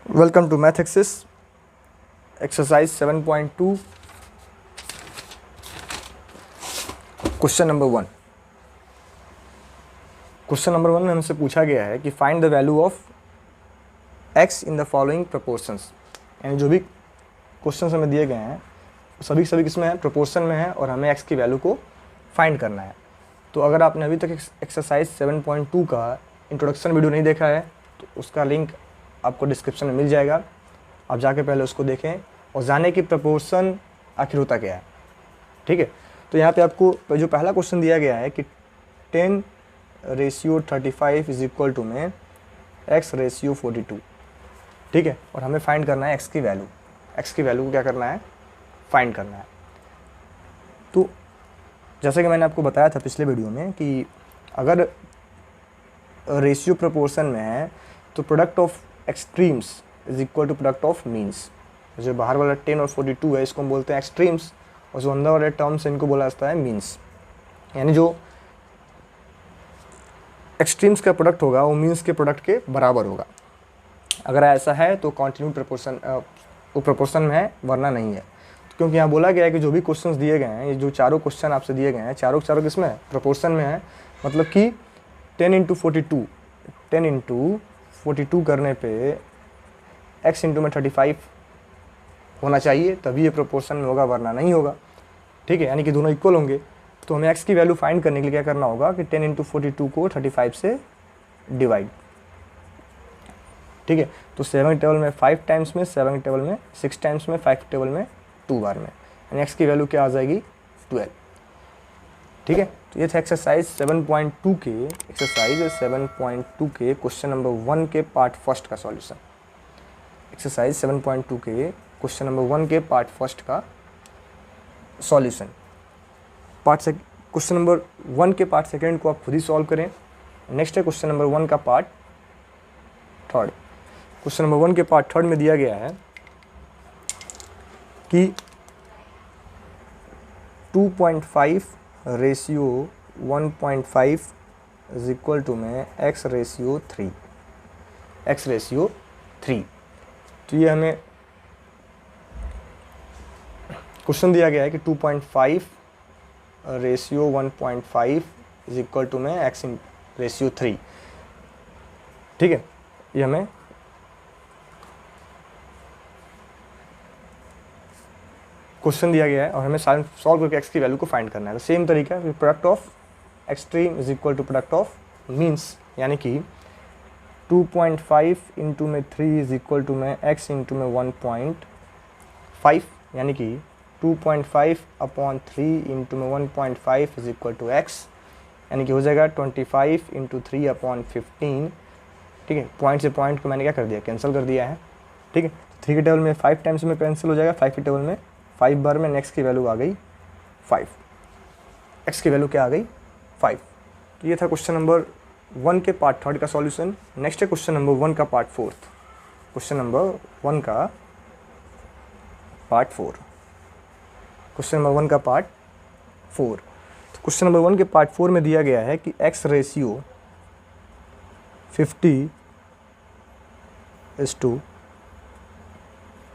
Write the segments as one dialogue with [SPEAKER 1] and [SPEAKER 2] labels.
[SPEAKER 1] Welcome to Math Axis, exercise 7.2, question number 1। Question number 1 में हमसे पूछा गया है कि find the value of x in the following proportions. यानी जो भी क्वेश्चन हमें दिए गए हैं सभी किसमें है, प्रपोर्शन में है और हमें x की वैल्यू को फाइंड करना है। तो अगर आपने अभी तक एक्सरसाइज 7.2 का इंट्रोडक्शन वीडियो नहीं देखा है तो उसका लिंक आपको डिस्क्रिप्शन में मिल जाएगा। आप जाके पहले उसको देखें और जाने की प्रपोर्शन आखिर होता क्या है। ठीक है, तो यहाँ पे आपको जो पहला क्वेश्चन दिया गया है कि 10:35 इज इक्वल टू में x/42। ठीक है, और हमें फाइंड करना है x की वैल्यू। x की वैल्यू को क्या करना है, फाइंड करना है। तो जैसे कि मैंने आपको बताया था पिछले वीडियो में कि अगर रेशियो प्रोपोर्शन में है तो product of extremes is equal to product of means. जो बाहर वाला 10 और 42 है इसको हम बोलते हैं एक्सट्रीम्स और जो अंदर वाले टर्म्स इनको बोला जाता है मीन्स। यानी जो एक्सट्रीम्स का प्रोडक्ट होगा वो मीन्स के प्रोडक्ट के बराबर होगा। अगर ऐसा है तो कॉन्टिन्यू प्रोपोर्शन वो प्रोपोर्शन में है, वरना नहीं है। तो क्योंकि यहाँ बोला गया है कि जो भी क्वेश्चंस दिए गए हैं, ये जो चारों क्वेश्चन आपसे दिए गए हैं चारों किसमें है, प्रोपोर्शन में है। मतलब कि 10 × 42 करने पे x इंटू में 35 होना चाहिए, तभी ये प्रोपोर्शन में होगा, वरना नहीं होगा। ठीक है, यानी कि दोनों इक्वल होंगे। तो हमें x की वैल्यू फाइंड करने के लिए क्या करना होगा कि 10 × 42 को 35 से डिवाइड। ठीक है, तो 7 टेबल में 5 टाइम्स में, 7 टेबल में 6 टाइम्स में, 5 टेबल में 2 बार में, यानी x की वैल्यू क्या आ जाएगी 12। ठीक है, तो ये था एक्सरसाइज 7.2 के क्वेश्चन नंबर 1 के पार्ट फर्स्ट का सॉल्यूशन। एक्सरसाइज 7.2 के क्वेश्चन नंबर 1 के पार्ट फर्स्ट का सॉल्यूशन। क्वेश्चन नंबर 1 के पार्ट सेकंड को आप खुद ही सॉल्व करें। नेक्स्ट है क्वेश्चन नंबर 1 का पार्ट थर्ड। क्वेश्चन नंबर 1 के पार्ट थर्ड में दिया गया है कि 2.5 रेशियो 1.5 इज इक्वल टू में x/3। तो ये हमें क्वेश्चन दिया गया है कि 2.5 रेशियो 1.5 इज इक्वल टू में x/3। ठीक है, ये हमें क्वेश्चन दिया गया है और हमें सॉल्व करके x की वैल्यू को फाइंड करना है। तो सेम तरीका है, product of extreme is equal to product of means, यानी कि 2.5 इंटू में 3 इज इक्वल टू में x इंटू में 1.5, यानी कि 2.5 अपॉन 3 इंटू में 1.5 इज इक्वल टू x, यानी कि हो जाएगा 25 इंटू 3 अपॉन 15। ठीक है, पॉइंट से पॉइंट को मैंने क्या कर दिया, कैंसिल कर दिया है। ठीक है, 3 के टेबल में 5 टाइम्स में कैंसिल हो जाएगा, 5 के टेबल में 5 बार में, नेक्स्ट की वैल्यू आ गई 5। x की वैल्यू क्या आ गई 5। तो ये था क्वेश्चन नंबर 1 के पार्ट थर्ड का सॉल्यूशन। नेक्स्ट है क्वेश्चन नंबर 1 का पार्ट फोर्थ। क्वेश्चन नंबर 1 का पार्ट 4। क्वेश्चन नंबर 1 का पार्ट 4। तो क्वेश्चन नंबर 1 के पार्ट 4 में दिया गया है कि x/50 इज टू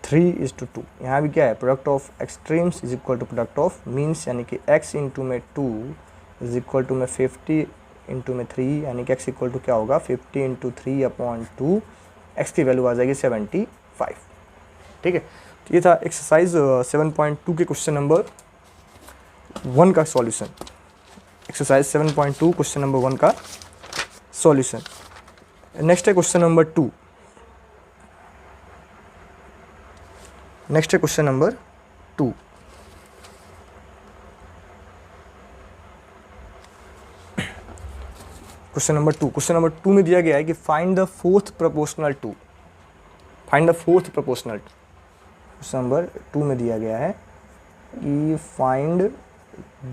[SPEAKER 1] 3:2। यहाँ भी क्या है, product of extremes is equal to product of means, यानी कि x इंटू में 2 इज इक्वल टू में 50 इंटू में 3, यानी कि x इक्वल टू क्या होगा 50 इंटू 3 अपॉन 2। x की वैल्यू आ जाएगी 75। ठीक है, तो ये था एक्सरसाइज 7.2 के क्वेश्चन नंबर 1 का सॉल्यूशन। एक्सरसाइज 7.2 क्वेश्चन नंबर 1 का सॉल्यूशन। नेक्स्ट है क्वेश्चन नंबर 2। नेक्स्ट है क्वेश्चन नंबर 2। क्वेश्चन नंबर 2 में दिया गया है कि find the fourth proportional to. Find the fourth proportional. Question number 2 में दिया गया है कि find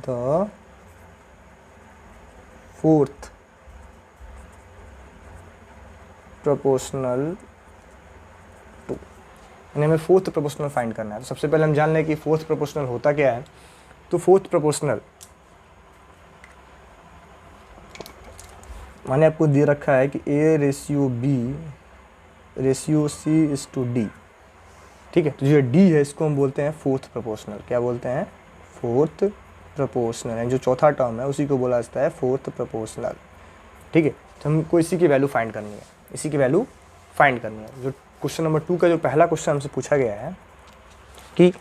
[SPEAKER 1] the fourth proportional to, यानी हमें फोर्थ प्रोपोर्शनल फाइंड करना है। तो सबसे पहले हम जान लें कि फोर्थ प्रोपोर्शनल होता क्या है। तो फोर्थ प्रोपोर्शनल माने आपको दे रखा है कि a/b ratio C is to D. ठीक है, तो जो डी है इसको हम बोलते हैं फोर्थ प्रोपोर्शनल। क्या बोलते हैं? Fourth proportional. है जो चौथा टर्म है उसी को बोला जाता है फोर्थ प्रोपोर्शनल। ठीक है, तो हमको इसी की वैल्यू फाइंड करनी है, इसी की वैल्यू फाइंड करनी है। जो क्वेश्चन नंबर 2 का जो पहला क्वेश्चन हमसे पूछा गया है कि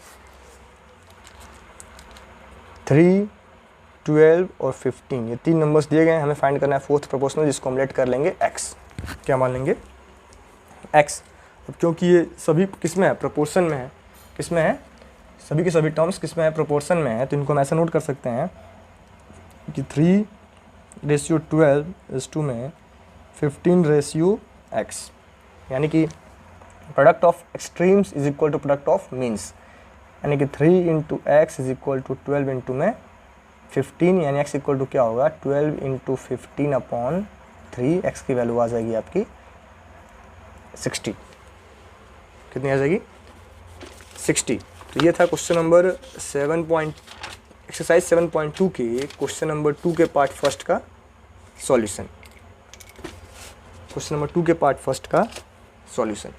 [SPEAKER 1] 3, 12 और 15 ये 3 नंबर्स दिए गए हैं, हमें फाइंड करना है फोर्थ प्रोपोर्शनल, जिसको हम लेट कर लेंगे x। क्या मान लेंगे? x। अब क्योंकि ये सभी किस में है? प्रोपोर्शन में है। किस में है? सभी के सभी टर्म्स किस में है? प्रोपोर्शन में है। तो इनको हम ऐसा नोट कर सकते हैं कि 3:12 में 15:x, यानी कि product of extremes is equal to product of means, यानी कि 3 × x इज इक्वल टू 12 × में 15, यानी x इक्वल टू क्या होगा? 12 × 15/3। x की वैल्यू आ जाएगी आपकी 60। कितनी आ जाएगी? 60। तो ये था क्वेश्चन नंबर एक्सरसाइज 7.2 के क्वेश्चन नंबर 2 के पार्ट फर्स्ट का सॉल्यूशन। क्वेश्चन नंबर 2 के पार्ट फर्स्ट का सॉल्यूशन।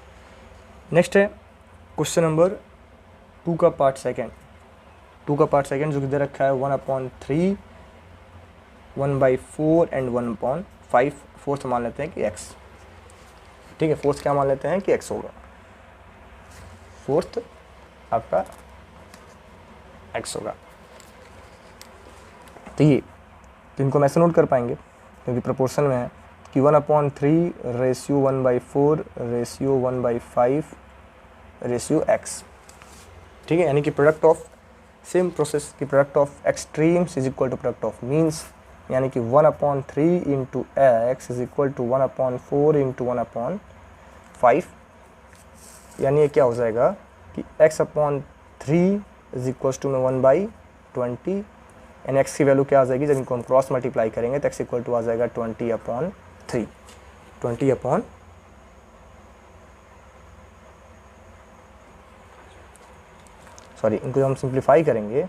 [SPEAKER 1] नेक्स्ट है क्वेश्चन नंबर 2 का पार्ट सेकंड। 2 का पार्ट सेकंड जो कि दे रखा है 1/3, 1/4 एंड 1/5। फोर्थ मान लेते हैं कि x। ठीक है, फोर्थ क्या मान लेते हैं कि x होगा। फोर्थ आपका x होगा। तो इनको हम ऐसे नोट कर पाएंगे क्योंकि प्रोपोर्शन में है कि 1/3 रेशियो 1/4 रेशियो 1/5 रेशियो x। ठीक है, यानी कि प्रोडक्ट ऑफ सेम प्रोसेस की product of extremes is equal to product of means, यानी कि 1/3 × x इज इक्वल टू 1/4 × 1/5, यानी ये क्या हो जाएगा कि x/3 इज इक्वल टू में 1/20, यानी x की वैल्यू क्या आ जाएगी? जब इनको हम क्रॉस मल्टीप्लाई करेंगे तो x इक्वल टू आ जाएगा 20/3। 20 सॉरी, इनको हम सिंप्लीफाई करेंगे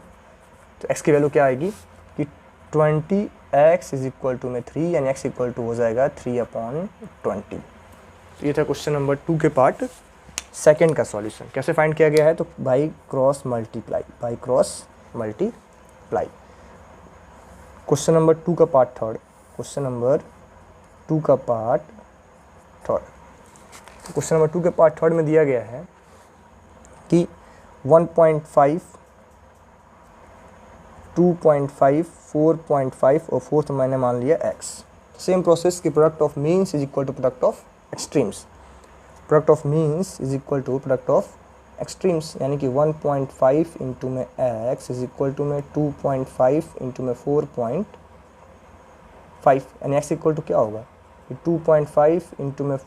[SPEAKER 1] तो x की वैल्यू क्या आएगी कि 20x इज इक्वल टू में 3, यानी x इक्वल टू हो जाएगा 3/20। तो ये था क्वेश्चन नंबर 2 के पार्ट सेकंड का सॉल्यूशन। कैसे फाइंड किया गया है? तो by cross multiply. Question number 2 का पार्ट थर्ड। क्वेश्चन नंबर 2 का पार्ट थर्ड। क्वेश्चन नंबर 2 के पार्ट थर्ड में दिया गया है कि 1.5, 2.5, 4.5 और फोर्थ मैंने मान लिया x। सेम प्रोसेस की product of means is equal to product of extremes. Product of means is equal to product of extremes, यानी कि 1.5 × में x इज इक्वल टू में 2.5 × में 4.5, यानी x इक्वल टू क्या होगा? 2.5 × में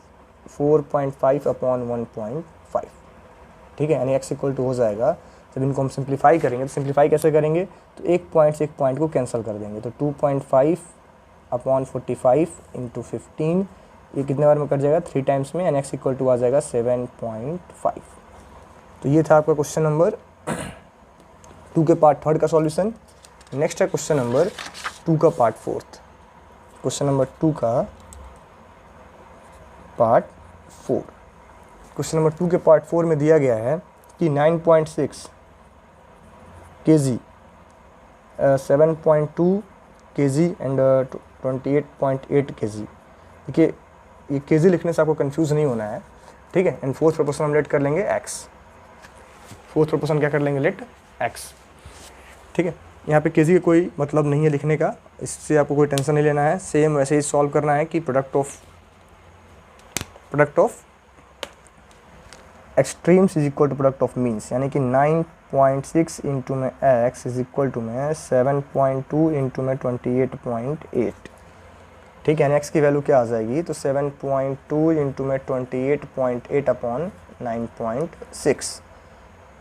[SPEAKER 1] 4.5/1.5। ठीक है, यानी x इक्वल टू हो जाएगा, जब इनको हम सिंप्लीफाई करेंगे तो सिंप्लीफाई कैसे करेंगे? तो एक पॉइंट से एक पॉइंट को कैंसिल कर देंगे। तो 2.5/45 × 15, ये कितने बार में कट जाएगा? 3 टाइम्स में, यानी x इक्वल टू आ जाएगा 7.5। तो ये था आपका क्वेश्चन नंबर 2 के पार्ट थर्ड का सॉल्यूशन। नेक्स्ट है क्वेश्चन नंबर 2 का पार्ट फोर्थ। क्वेश्चन नंबर 2 का पार्ट 4। क्वेश्चन नंबर 2 के पार्ट 4 में दिया गया है कि 9.6 kg, 7.2 kg एंड 28.8 kg। देखिए, ये kg लिखने से आपको कंफ्यूज नहीं होना है। ठीक है, एंड फोर्थ प्रोपोर्शन हम लेट कर लेंगे x। फोर्थ प्रोपोर्शन क्या कर लेंगे? Let x। ठीक है, यहाँ पे kg का कोई मतलब नहीं है लिखने का, इससे आपको कोई टेंशन नहीं लेना है। सेम वैसे ही सॉल्व करना है कि product of extremes is equal to product of means, यानी कि 9.6 × में x इज इक्वल टू में 7.2 × में 28.8। ठीक है, यानी x की वैल्यू क्या आ जाएगी? तो 7.2 × में 28.8/9.6।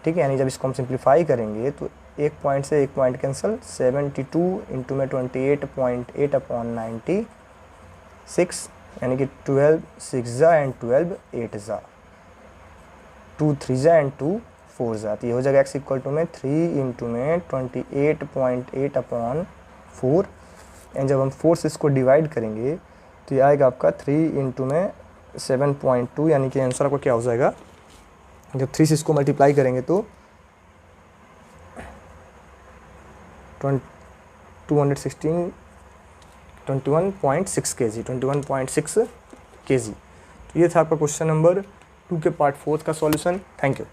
[SPEAKER 1] ठीक है, यानी जब इसको हम सिंप्लीफाई करेंगे तो एक पॉइंट से एक पॉइंट कैंसिल, 72 × में 28.8/96, यानी कि 12 6 एंड 12 8 2 3 एंड 2 4 तो ये हो जाएगा x इक्वल टू में 3 × में 28.8/4, एंड जब हम 4 से इसको डिवाइड करेंगे तो ये आएगा आपका 3 × में 7.2 यानी कि आंसर आपका क्या हो जाएगा, जब 3 से इसको मल्टीप्लाई करेंगे तो 216 21.6 kg 21.6 kg। तो ये था आपका क्वेश्चन नंबर 2 के पार्ट 4 का सॉल्यूशन। Thank you.